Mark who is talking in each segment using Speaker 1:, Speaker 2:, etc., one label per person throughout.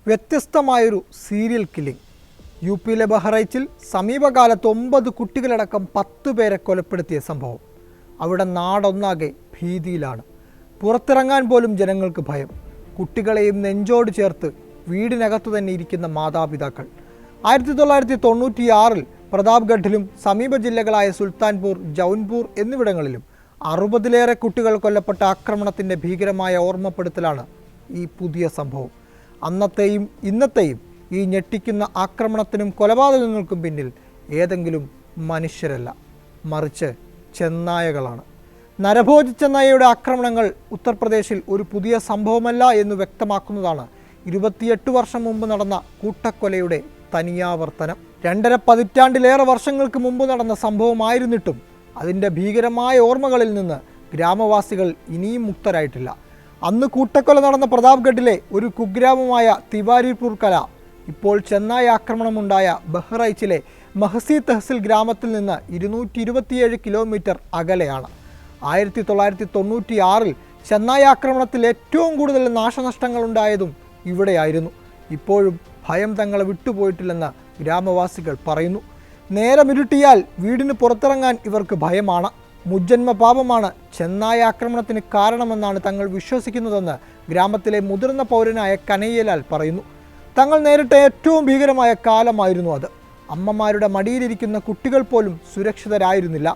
Speaker 1: വ്യത്യസ്തമായൊരു serial killing. U പിയിലെ ബഹ്റൈച്ചിൽ സമീപകാലത്ത് 9 കുട്ടികളടക്കം 10 പേരെ കൊലപ്പെടുത്തിയ സംഭവം. അവിടെ നാടൊന്നാകെ ഭീതിയിലാണ്. പുറത്തിറങ്ങാൻ പോലും ജനങ്ങൾക്ക് ഭയം. കുട്ടികളെയും നെഞ്ചോട് ചേർത്ത് വീടിനകത്തു തന്നെ ഇരിക്കുന്ന മാതാപിതാക്കൾ. 1996 പ്രതാപ്ഗഡിലും സമീപ ജില്ലകളായ സുൽത്താൻപൂർ, ജൗൻപൂർ എന്നിവിടങ്ങളിലും 60-ലേറെ കുട്ടികൾ കൊല്ലപ്പെട്ട ആക്രമണത്തിൻ്റെ ഭീകരമായ ഓർമ്മപ്പെടുത്തലാണ് ഈ പുതിയ സംഭവം. അന്നത്തെയും ഇന്നത്തെയും ഈ ഞെട്ടിക്കുന്ന ആക്രമണത്തിനും കൊലപാതകങ്ങൾക്കും പിന്നിൽ ഏതെങ്കിലും മനുഷ്യരല്ല, മറിച്ച് ചെന്നായകളാണ്. നരഭോജി ചെന്നായയുടെ ആക്രമണങ്ങൾ ഉത്തർപ്രദേശിൽ ഒരു പുതിയ സംഭവമല്ല എന്ന് വ്യക്തമാക്കുന്നതാണ് 28 വർഷം മുമ്പ് നടന്ന കൂട്ടക്കൊലയുടെ തനിയാവർത്തനം. 2.5 പതിറ്റാണ്ടിലേറെ വർഷങ്ങൾക്ക് മുമ്പ് നടന്ന സംഭവമായിരുന്നിട്ടും അതിൻ്റെ ഭീകരമായ ഓർമ്മകളിൽ നിന്ന് ഗ്രാമവാസികൾ ഇനിയും മുക്തരായിട്ടില്ല. അന്ന് കൂട്ടക്കൊല നടന്ന പ്രതാപ്ഗഡിലെ ഒരു കുഗ്രാമമായ തിവാരിപൂർ കല ഇപ്പോൾ ചെന്നായ ആക്രമണമുണ്ടായ ബഹ്റൈച്ചിലെ മഹസി തഹസിൽ ഗ്രാമത്തിൽ നിന്ന് 227 കിലോമീറ്റർ അകലെയാണ്. 1996 ചെന്നായ ആക്രമണത്തിൽ ഏറ്റവും കൂടുതൽ നാശനഷ്ടങ്ങളുണ്ടായതും ഇവിടെയായിരുന്നു. ഇപ്പോഴും ഭയം തങ്ങളെ വിട്ടുപോയിട്ടില്ലെന്ന് ഗ്രാമവാസികൾ പറയുന്നു. നേരമിരുട്ടിയാൽ വീടിന് പുറത്തിറങ്ങാൻ ഇവർക്ക് ഭയമാണ്. മുജ്ജന്മ പാപമാണ് ചെന്നായ ആക്രമണത്തിന് കാരണമെന്നാണ് തങ്ങൾ വിശ്വസിക്കുന്നതെന്ന് ഗ്രാമത്തിലെ മുതിർന്ന പൗരനായ കനയ്യലാൽ പറയുന്നു. തങ്ങൾ നേരിട്ട ഏറ്റവും ഭീകരമായ കാലമായിരുന്നു അത്. അമ്മമാരുടെ മടിയിലിരിക്കുന്ന കുട്ടികൾ പോലും സുരക്ഷിതരായിരുന്നില്ല.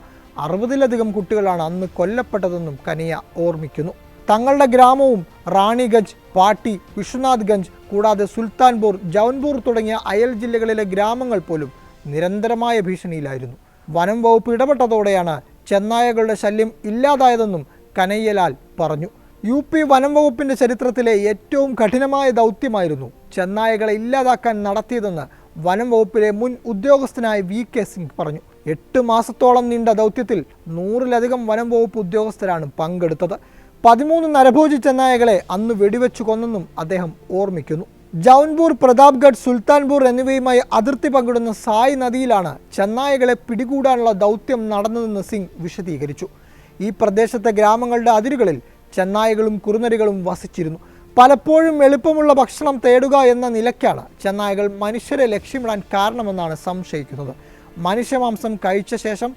Speaker 1: 60-ലധികം കുട്ടികളാണ് അന്ന് കൊല്ലപ്പെട്ടതെന്നും കനയ്യ ഓർമ്മിക്കുന്നു. തങ്ങളുടെ ഗ്രാമവും റാണിഗഞ്ച്, പാട്ടി, വിശ്വനാഥ് ഗഞ്ച് കൂടാതെ സുൽത്താൻപൂർ, ജൗൻപൂർ തുടങ്ങിയ അയൽ ജില്ലകളിലെ ഗ്രാമങ്ങൾ പോലും നിരന്തരമായ ഭീഷണിയിലായിരുന്നു. വനം വകുപ്പ് ഇടപെട്ടതോടെയാണ് ചെന്നായകളുടെ ശല്യം ഇല്ലാതായതെന്നും കനയ്യലാൽ പറഞ്ഞു. യു പി വനം വകുപ്പിൻ്റെ ചരിത്രത്തിലെ ഏറ്റവും കഠിനമായ ദൗത്യമായിരുന്നു ചെന്നായകളെ ഇല്ലാതാക്കാൻ നടത്തിയതെന്ന് വനം വകുപ്പിലെ മുൻ ഉദ്യോഗസ്ഥനായ VK സിംഗ് പറഞ്ഞു. 8 മാസത്തോളം നീണ്ട ദൗത്യത്തിൽ 100-ലധികം വനം വകുപ്പ് ഉദ്യോഗസ്ഥരാണ് പങ്കെടുത്തത്. 13 നരഭോജി ചെന്നായകളെ അന്ന് വെടിവെച്ചു കൊന്നെന്നും അദ്ദേഹം ഓർമ്മിക്കുന്നു. ജൗൻപൂർ, പ്രതാപ്ഗഡ്, സുൽത്താൻപൂർ എന്നിവയുമായി അതിർത്തി പങ്കിടുന്ന സായ് നദിയിലാണ് ചെന്നായകളെ പിടികൂടാനുള്ള ദൗത്യം നടന്നതെന്ന് സിംഗ് വിശദീകരിച്ചു. ഈ പ്രദേശത്തെ ഗ്രാമങ്ങളുടെ അതിരുകളിൽ ചെന്നായകളും കുറുനരികളും വസിച്ചിരുന്നു. പലപ്പോഴും എളുപ്പമുള്ള ഭക്ഷണം തേടുക എന്ന നിലയ്ക്കാണ് ചെന്നായകൾ മനുഷ്യരെ ലക്ഷ്യമിടാൻ കാരണമെന്നാണ് സംശയിക്കുന്നത്. മനുഷ്യമാംസം കഴിച്ച ശേഷം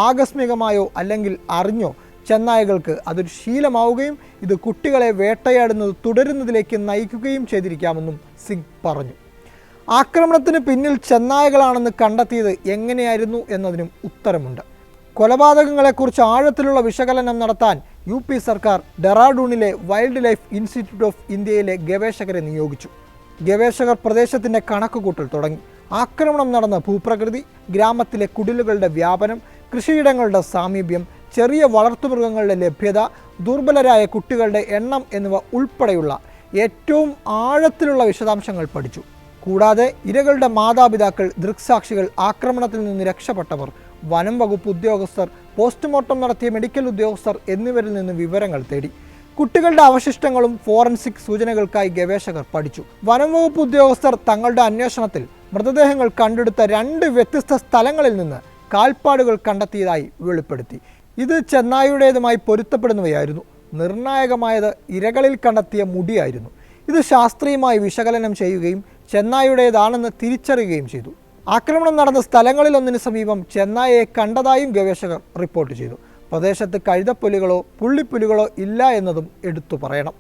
Speaker 1: ആകസ്മികമായോ അല്ലെങ്കിൽ അറിഞ്ഞോ ചെന്നായകൾക്ക് അതൊരു ശീലമാവുകയും ഇത് കുട്ടികളെ വേട്ടയാടുന്നത് തുടരുന്നതിലേക്ക് നയിക്കുകയും ചെയ്തിരിക്കാമെന്നും സിംഗ് പറഞ്ഞു. ആക്രമണത്തിന് പിന്നിൽ ചെന്നായകളാണെന്ന് കണ്ടെത്തിയത് എങ്ങനെയായിരുന്നു എന്നതിനും ഉത്തരമുണ്ട്. കൊലപാതകങ്ങളെക്കുറിച്ച് ആഴത്തിലുള്ള വിശകലനം നടത്താൻ UP സർക്കാർ ഡെറാഡൂണിലെ വൈൽഡ് ലൈഫ് ഇൻസ്റ്റിറ്റ്യൂട്ട് ഓഫ് ഇന്ത്യയിലെ ഗവേഷകരെ നിയോഗിച്ചു. ഗവേഷകർ പ്രദേശത്തിൻ്റെ കണക്കുകൂട്ടൽ തുടങ്ങി. ആക്രമണം നടന്ന ഭൂപ്രകൃതി, ഗ്രാമത്തിലെ കുടിലുകളുടെ വ്യാപനം, കൃഷിയിടങ്ങളുടെ സാമീപ്യം, ചെറിയ വളർത്തുമൃഗങ്ങളുടെ ലഭ്യത, ദുർബലരായ കുട്ടികളുടെ എണ്ണം എന്നിവ ഉൾപ്പെടെയുള്ള ഏറ്റവും ആഴത്തിലുള്ള വിശദാംശങ്ങൾ പഠിച്ചു. കൂടാതെ ഇരകളുടെ മാതാപിതാക്കൾ, ദൃക്സാക്ഷികൾ, ആക്രമണത്തിൽ നിന്ന് രക്ഷപ്പെട്ടവർ, വനം വകുപ്പ് ഉദ്യോഗസ്ഥർ, പോസ്റ്റ്മോർട്ടം നടത്തിയ മെഡിക്കൽ ഉദ്യോഗസ്ഥർ എന്നിവരിൽ നിന്ന് വിവരങ്ങൾ തേടി. കുട്ടികളുടെ അവശിഷ്ടങ്ങളും ഫോറൻസിക് സൂചനകൾക്കായി ഗവേഷകർ പഠിച്ചു. വനം വകുപ്പ് ഉദ്യോഗസ്ഥർ തങ്ങളുടെ അന്വേഷണത്തിൽ മൃതദേഹങ്ങൾ കണ്ടെടുത്ത 2 വ്യത്യസ്ത സ്ഥലങ്ങളിൽ നിന്ന് കാൽപ്പാടുകൾ കണ്ടെത്തിയതായി വെളിപ്പെടുത്തി. ഇത് ചെന്നായയുടേതുമായി പൊരുത്തപ്പെടുന്നവയായിരുന്നു. നിർണായകമായത് ഇരകളിൽ കണ്ടെത്തിയ മുടിയായിരുന്നു. ഇത് ശാസ്ത്രീയമായി വിശകലനം ചെയ്യുകയും ചെന്നായയുടേതാണെന്ന് തിരിച്ചറിയുകയും ചെയ്തു. ആക്രമണം നടന്ന സ്ഥലങ്ങളിലൊന്നിന് സമീപം ചെന്നായയെ കണ്ടതായും ഗവേഷകർ റിപ്പോർട്ട് ചെയ്തു. പ്രദേശത്ത് കഴുതപ്പുലികളോ പുള്ളിപ്പുലികളോ ഇല്ല എന്നതും എടുത്തു പറയണം.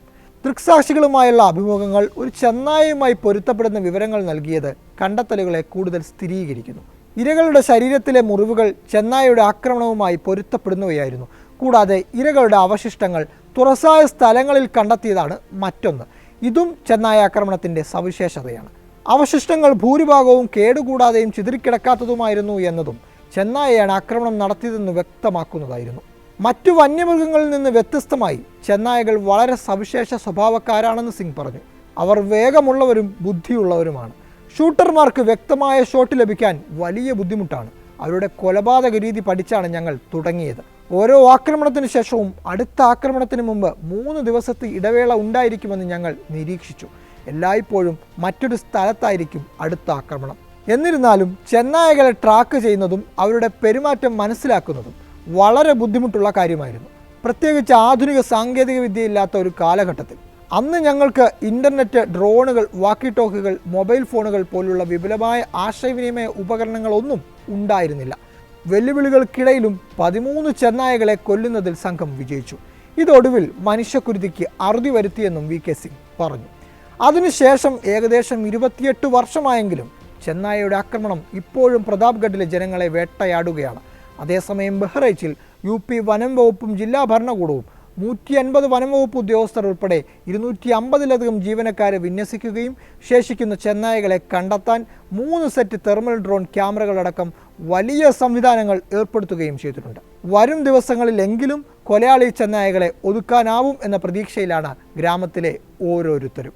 Speaker 1: ദൃക്സാക്ഷികളുമായുള്ള അഭിമുഖങ്ങൾ ഒരു ചെന്നായയുമായി പൊരുത്തപ്പെടുന്ന വിവരങ്ങൾ നൽകിയത് കണ്ടെത്തലുകളെ കൂടുതൽ സ്ഥിരീകരിക്കുന്നു. ഇരകളുടെ ശരീരത്തിലെ മുറിവുകൾ ചെന്നായയുടെ ആക്രമണവുമായി പൊരുത്തപ്പെടുന്നവയായിരുന്നു. കൂടാതെ ഇരകളുടെ അവശിഷ്ടങ്ങൾ തുറസായ സ്ഥലങ്ങളിൽ കണ്ടെത്തിയതാണ് മറ്റൊന്ന്. ഇതും ചെന്നായ ആക്രമണത്തിൻ്റെ സവിശേഷതയാണ്. അവശിഷ്ടങ്ങൾ ഭൂരിഭാഗവും കേടുകൂടാതെയും ചിതറിക്കിടക്കാത്തതുമായിരുന്നു എന്നതും ചെന്നായയാണ് ആക്രമണം നടത്തിയതെന്ന് വ്യക്തമാക്കുന്നതായിരുന്നു. മറ്റു വന്യമൃഗങ്ങളിൽ നിന്ന് വ്യത്യസ്തമായി ചെന്നായകൾ വളരെ സവിശേഷ സ്വഭാവക്കാരാണെന്ന് സിംഗ് പറഞ്ഞു. അവർ വേഗമുള്ളവരും ബുദ്ധിയുള്ളവരുമാണ്. ഷൂട്ടർമാർക്ക് വ്യക്തമായ ഷോട്ട് ലഭിക്കാൻ വലിയ ബുദ്ധിമുട്ടാണ്. അവരുടെ കൊലപാതക രീതി പഠിച്ചാണ് ഞങ്ങൾ തുടങ്ങിയത്. ഓരോ ആക്രമണത്തിന് ശേഷവും അടുത്ത ആക്രമണത്തിന് മുമ്പ് 3 ദിവസത്തെ ഇടവേള ഉണ്ടായിരിക്കുമെന്ന് ഞങ്ങൾ നിരീക്ഷിച്ചു. എല്ലായ്പ്പോഴും മറ്റൊരു സ്ഥലത്തായിരിക്കും അടുത്ത ആക്രമണം. എന്നിരുന്നാലും ചെന്നായകളെ ട്രാക്ക് ചെയ്യുന്നതും അവരുടെ പെരുമാറ്റം മനസ്സിലാക്കുന്നതും വളരെ ബുദ്ധിമുട്ടുള്ള കാര്യമായിരുന്നു. പ്രത്യേകിച്ച് ആധുനിക സാങ്കേതിക വിദ്യയില്ലാത്ത ഒരു കാലഘട്ടത്തിൽ. അന്ന് ഞങ്ങൾക്ക് ഇൻ്റർനെറ്റ്, ഡ്രോണുകൾ, വാക്കി ടോക്കുകൾ, മൊബൈൽ ഫോണുകൾ പോലുള്ള വിപുലമായ ആശയവിനിമയ ഉപകരണങ്ങളൊന്നും ഉണ്ടായിരുന്നില്ല. വെല്ലുവിളികൾക്കിടയിലും 13 ചെന്നായകളെ കൊല്ലുന്നതിൽ സംഘം വിജയിച്ചു. ഇതൊടുവിൽ മനുഷ്യക്കുരുതിക്ക് അറുതി വരുത്തിയെന്നും വി കെ സിംഗ് പറഞ്ഞു. അതിനുശേഷം ഏകദേശം 28 വർഷമായെങ്കിലും ചെന്നായയുടെ ആക്രമണം ഇപ്പോഴും പ്രതാപ്ഗഡിലെ ജനങ്ങളെ വേട്ടയാടുകയാണ്. അതേസമയം ബഹ്റൈച്ചിൽ UP വനം വകുപ്പും ജില്ലാ ഭരണകൂടവും 150 വനംവകുപ്പ് ഉദ്യോഗസ്ഥർ ഉൾപ്പെടെ 250-ലധികം ജീവനക്കാരെ വിന്യസിക്കുകയും ശേഷിക്കുന്ന ചെന്നായകളെ കണ്ടെത്താൻ 3 സെറ്റ് തെർമൽ ഡ്രോൺ ക്യാമറകളടക്കം വലിയ സംവിധാനങ്ങൾ ഏർപ്പെടുത്തുകയും ചെയ്തിട്ടുണ്ട്. വരും ദിവസങ്ങളിലെങ്കിലും കൊലയാളി ചെന്നായകളെ ഒതുക്കാനാവും എന്ന പ്രതീക്ഷയിലാണ് ഗ്രാമത്തിലെ ഓരോരുത്തരും.